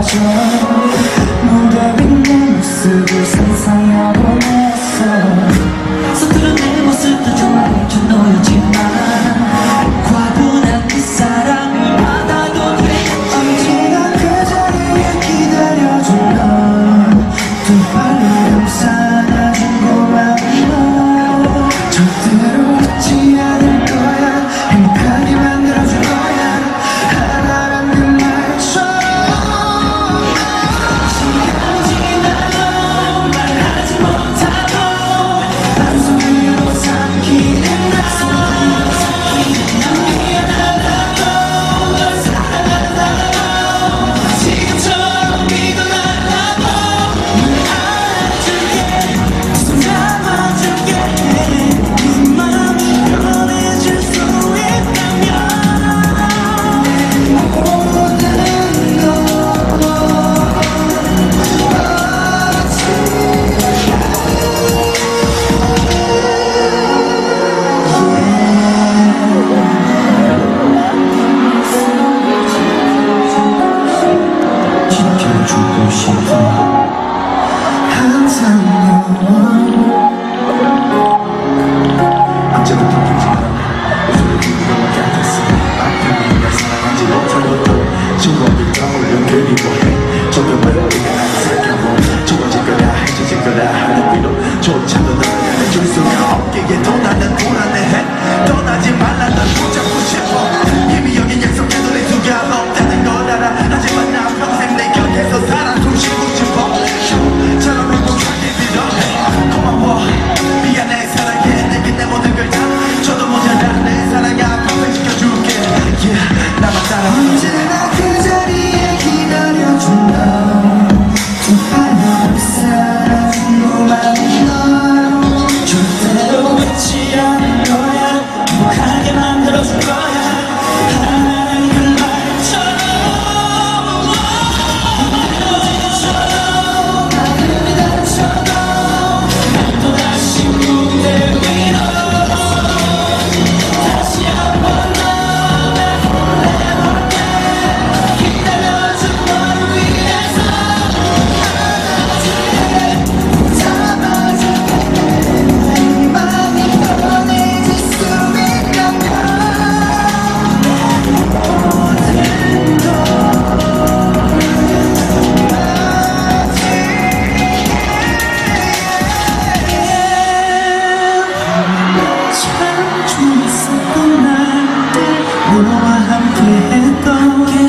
꺼져 무대 위 내 모습을 상상하곤 했어. 서투른 내 모습도 좋아 저 너였지만 과분한 그 사랑을 받아도 돼. 언제나 그 자리에 기다려준 너 두 발로 감싸준 고마운 너 절대로 잊지 않을 거야. 행복하게 만들어줄 거야. 하나란 그 말처럼 시간이 지나도 말하지 못하고 한숨으로 삼키는 나 미안하다고 널 사랑한다고 지금처럼 믿어 달라고 안아줄게 손 잡아줄게 네 맘이 변해질 수 있다면 모든 지켜주고 싶어 항상 언제부터 그지만 웃음이 그거와 같았어. 앞으로 날 사랑하지 못한 것도 추억을 떠올려 그리워해. 조금은 네가 나를 살펴보 좋아질 거다 해지질 거다 하는 위로조차도 너를 해줄 수가 없기에 또 나는 불안해해. 떠나지 말라 널 붙잡고 싶어. 이미 여긴 약속해도 내 수가 없다는 걸 알아. 하지만 나 평생 내 곁에서 살아도 싶어. 처럼 행복하게 빌어내. 고마워 미안해 사랑해 내게 내 모든 걸 다 줘도 모자라. 내 사랑아 평생 지켜줄게 yeah, 나만 따라 언제나 그 자리에 기다려준 너두 발로 감싸준 고마운 너 절대로 잊지 않을 거야. 행복하게 만들어줄 거야. 하나는 그 말처럼 마음이 다쳐도 난 또다시 무대 위로 다시 한번 너를 보내볼게. 기다려준 너를 위해서 안아줄게 잡아줄게 내 맘이 변해질 수 있다면 모든 참 좋았었던 날 너와 함께 했던 게